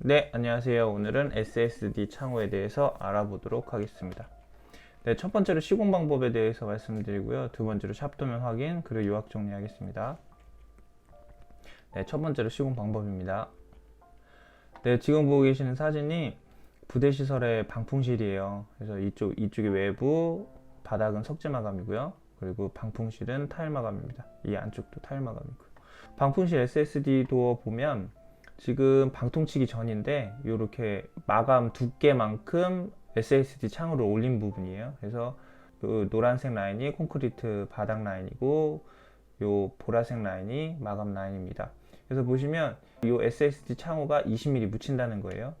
네, 안녕하세요. 오늘은 SSD 창호에 대해서 알아보도록 하겠습니다. 네, 첫 번째로 시공 방법에 대해서 말씀드리고요. 두 번째로 샵도면 확인, 그리고 요약 정리하겠습니다. 네, 첫 번째로 시공 방법입니다. 네, 지금 보고 계시는 사진이 부대 시설의 방풍실이에요. 그래서 이쪽이 외부, 바닥은 석재 마감이고요. 그리고 방풍실은 타일 마감입니다. 이 안쪽도 타일 마감이고요. 방풍실 SSD 도어 보면 지금 방통치기 전인데 이렇게 마감 두께만큼 SSD 창으로 올린 부분이에요. 그래서 그 노란색 라인이 콘크리트 바닥 라인이고 요 보라색 라인이 마감 라인입니다. 그래서 보시면 이 SSD 창호가 20mm 묻힌다는 거예요.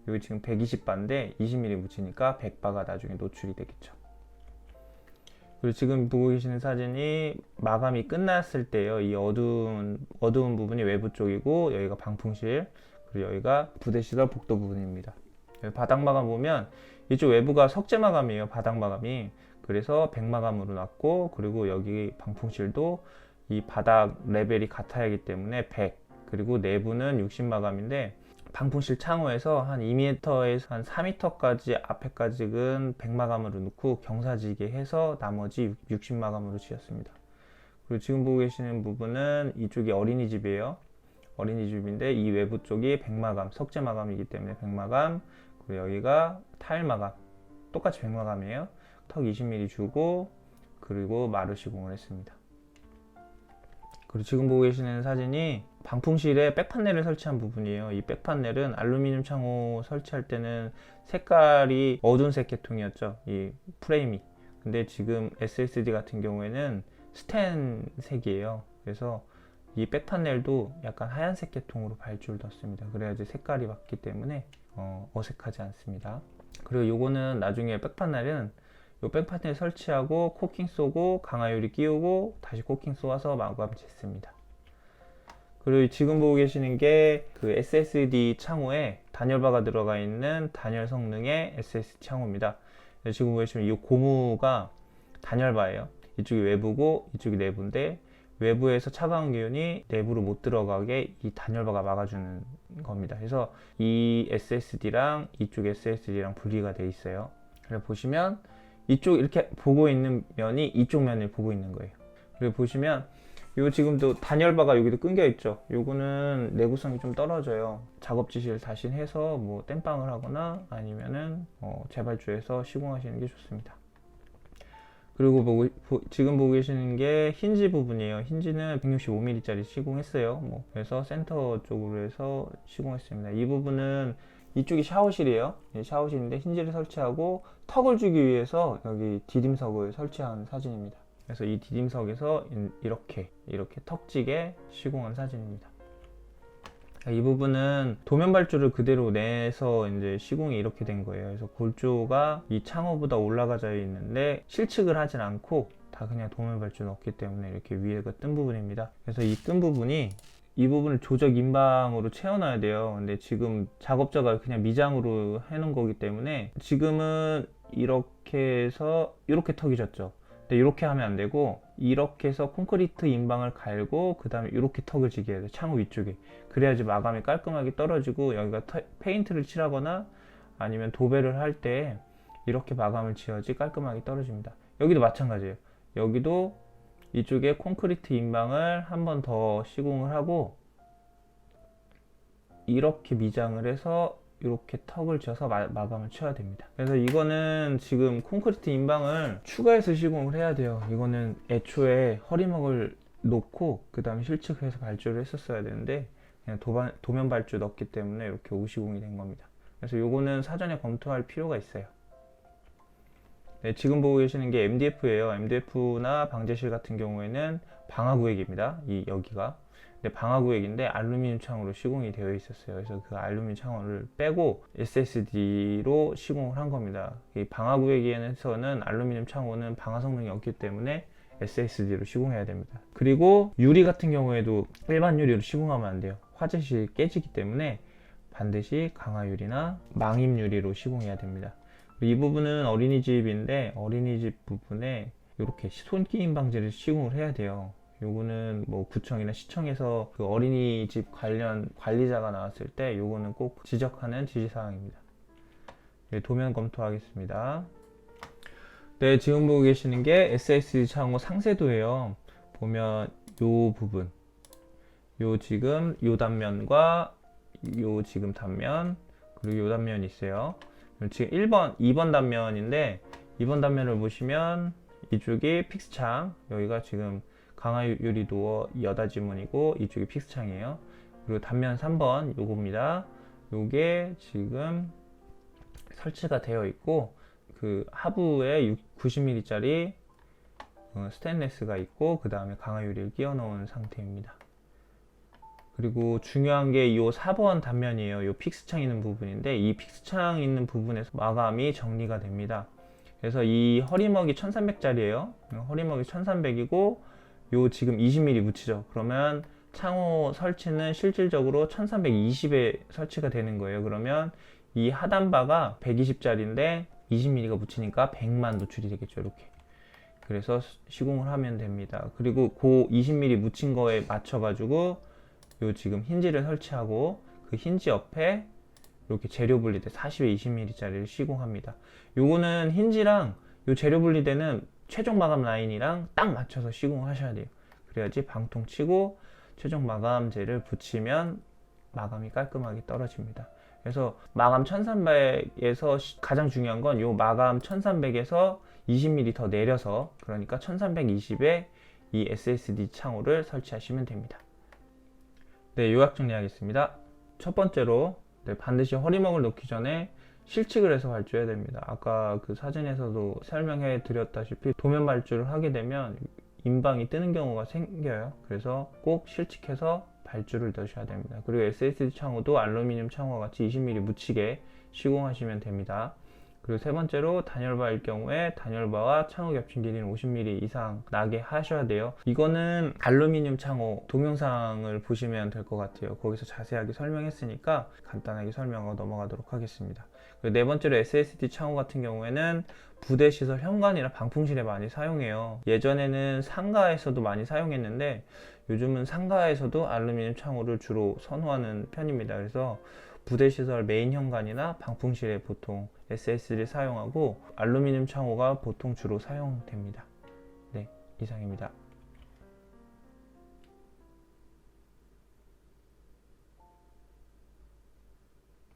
여기 지금 120바인데 20mm 묻히니까 100바가 나중에 노출이 되겠죠. 그리고 지금 보고 계시는 사진이 마감이 끝났을 때요. 이 어두운 부분이 외부 쪽이고 여기가 방풍실, 그리고 여기가 부대시설 복도 부분입니다. 바닥 마감 보면 이쪽 외부가 석재 마감이에요. 바닥 마감이. 그래서 100 마감으로 놨고, 그리고 여기 방풍실도 이 바닥 레벨이 같아야 하기 때문에 100, 그리고 내부는 60 마감인데 방풍실 창호에서 한 2m에서 한 4m까지 앞에까지는 100 마감으로 넣고 경사지게 해서 나머지 60 마감으로 지었습니다. 그리고 지금 보고 계시는 부분은 이쪽이 어린이집이에요. 어린이집인데 이 외부 쪽이 100 마감, 석재 마감이기 때문에 100 마감, 그리고 여기가 타일 마감, 똑같이 100 마감이에요. 턱 20mm 주고, 그리고 마루 시공을 했습니다. 그리고 지금 보고 계시는 사진이 방풍실에 백판넬을 설치한 부분이에요. 이 백판넬은 알루미늄 창호 설치할 때는 색깔이 어두운 색 계통이었죠. 이 프레임이. 근데 지금 SSD 같은 경우에는 스텐 색이에요. 그래서 이 백판넬도 약간 하얀색 계통으로 발주를 뒀습니다. 그래야지 색깔이 맞기 때문에 어색하지 않습니다. 그리고 요거는 나중에 백판넬은 요 백판넬 설치하고 코킹 쏘고 강화유리 끼우고 다시 코킹 쏘아서 마감 짓습니다. 그리고 지금 보고 계시는 게 그 SSD 창호에 단열바가 들어가 있는 단열 성능의 SSD 창호입니다. 지금 보시면 이 고무가 단열바예요. 이쪽이 외부고 이쪽이 내부인데 외부에서 차가운 기운이 내부로 못 들어가게 이 단열바가 막아주는 겁니다. 그래서 이 SSD랑 이쪽 SSD랑 분리가 돼 있어요. 그래서 보시면 이쪽 이렇게 보고 있는 면이 이쪽 면을 보고 있는 거예요. 그리고 보시면 요 지금도 단열바가 여기도 끊겨 있죠. 요거는 내구성이 좀 떨어져요. 작업 지시를 다시 해서 뭐 땜빵을 하거나 아니면은 재발주해서 시공하시는 게 좋습니다. 그리고 지금 보고 계시는 게 힌지 부분이에요. 힌지는 165mm짜리 시공했어요. 그래서 센터 쪽으로 해서 시공했습니다. 이 부분은 이쪽이 샤워실이에요. 샤워실인데 힌지를 설치하고 턱을 주기 위해서 여기 디딤석을 설치한 사진입니다. 그래서 이 디딤석에서 이렇게 턱지게 시공한 사진입니다. 이 부분은 도면 발주를 그대로 내서 이제 시공이 이렇게 된 거예요. 그래서 골조가 이 창호보다 올라가져 있는데 실측을 하진 않고 다 그냥 도면 발주 넣었기 때문에 이렇게 위에가 뜬 부분입니다. 그래서 이 뜬 부분이 이 부분을 조적 인방으로 채워놔야 돼요. 근데 지금 작업자가 그냥 미장으로 해놓은 거기 때문에 지금은 이렇게 해서 이렇게 턱이 졌죠. 근데 이렇게 하면 안 되고 이렇게 해서 콘크리트 인방을 갈고 그 다음에 이렇게 턱을 지게 해야 돼요. 창호 위쪽에. 그래야지 마감이 깔끔하게 떨어지고 여기가 페인트를 칠하거나 아니면 도배를 할 때 이렇게 마감을 지어야지 깔끔하게 떨어집니다. 여기도 마찬가지예요. 여기도 이쪽에 콘크리트 인방을 한 번 더 시공을 하고 이렇게 미장을 해서 이렇게 턱을 지어서 마감을 쳐야 됩니다. 그래서 이거는 지금 콘크리트 인방을 추가해서 시공을 해야 돼요. 이거는 애초에 허리목을 놓고 그 다음에 실측해서 발주를 했었어야 되는데 그냥 도면 발주 넣었기 때문에 이렇게 오시공이 된 겁니다. 그래서 이거는 사전에 검토할 필요가 있어요. 네, 지금 보고 계시는 게 MDF예요. MDF나 방제실 같은 경우에는 방화구획입니다. 여기가. 근데 방화구획인데 알루미늄 창으로 시공이 되어 있었어요. 그래서 그 알루미늄 창호를 빼고 SSD로 시공을 한 겁니다. 이 방화구획에서는 알루미늄 창호는 방화 성능이 없기 때문에 SSD로 시공해야 됩니다. 그리고 유리 같은 경우에도 일반 유리로 시공하면 안 돼요. 화재 시 깨지기 때문에 반드시 강화유리나 망임 유리로 시공해야 됩니다. 이 부분은 어린이집인데 어린이집 부분에 이렇게 손끼임 방지를 시공을 해야 돼요. 요거는 뭐 구청이나 시청에서 그 어린이집 관련 관리자가 나왔을 때 요거는 꼭 지적하는 지시사항입니다. 네, 도면 검토하겠습니다. 네, 지금 보고 계시는 게 SSD 창호 상세도예요. 보면 요 부분, 요 지금 요 단면과 요 지금 단면, 그리고 요 단면이 있어요. 지금 1번, 2번 단면인데 2번 단면을 보시면 이쪽이 픽스창, 여기가 지금 강화 유리도어 여닫이문이고 이쪽이 픽스창이에요. 그리고 단면 3번 요겁니다. 요게 지금 설치가 되어 있고 그 하부에 90mm짜리 스테인레스가 있고 그 다음에 강화 유리를 끼워 넣은 상태입니다. 그리고 중요한 게 이 4번 단면이에요. 이 픽스창 있는 부분인데 이 픽스창 있는 부분에서 마감이 정리가 됩니다. 그래서 이 허리먹이 1300짜리예요. 허리먹이 1300이고 요 지금 20mm 묻히죠. 그러면 창호 설치는 실질적으로 1320에 설치가 되는 거예요. 그러면 이 하단바가 120짜리인데 20mm가 묻히니까 100만 노출이 되겠죠. 이렇게. 그래서 시공을 하면 됩니다. 그리고 그 20mm 묻힌 거에 맞춰 가지고 요 지금 힌지를 설치하고 그 힌지 옆에 이렇게 재료 분리대 40에 20mm짜리를 시공합니다. 요거는 힌지랑 요 재료 분리대는 최종 마감 라인이랑 딱 맞춰서 시공을 하셔야 돼요. 그래야지 방통 치고 최종 마감재를 붙이면 마감이 깔끔하게 떨어집니다. 그래서 마감 1300에서 가장 중요한 건 요 마감 1300에서 20mm 더 내려서, 그러니까 1320에 이 SSD 창호를 설치하시면 됩니다. 네, 요약 정리하겠습니다. 첫 번째로 반드시 허리먹을 놓기 전에 실측을 해서 발주해야 됩니다. 아까 그 사진에서도 설명해 드렸다시피 도면 발주를 하게 되면 인방이 뜨는 경우가 생겨요. 그래서 꼭 실측해서 발주를 넣으셔야 됩니다. 그리고 SSD 창호도 알루미늄 창호와 같이 20mm 묻히게 시공하시면 됩니다. 그리고 세 번째로 단열바일 경우에 단열바와 창호 겹친 길이는 50mm 이상 나게 하셔야 돼요. 이거는 알루미늄 창호 동영상을 보시면 될 것 같아요. 거기서 자세하게 설명했으니까 간단하게 설명하고 넘어가도록 하겠습니다. 그리고 네 번째로 SSD 창호 같은 경우에는 부대시설 현관이나 방풍실에 많이 사용해요. 예전에는 상가에서도 많이 사용했는데 요즘은 상가에서도 알루미늄 창호를 주로 선호하는 편입니다. 그래서 부대시설 메인 현관이나 방풍실에 보통 SSD를 사용하고 알루미늄 창호가 보통 주로 사용됩니다. 네, 이상입니다.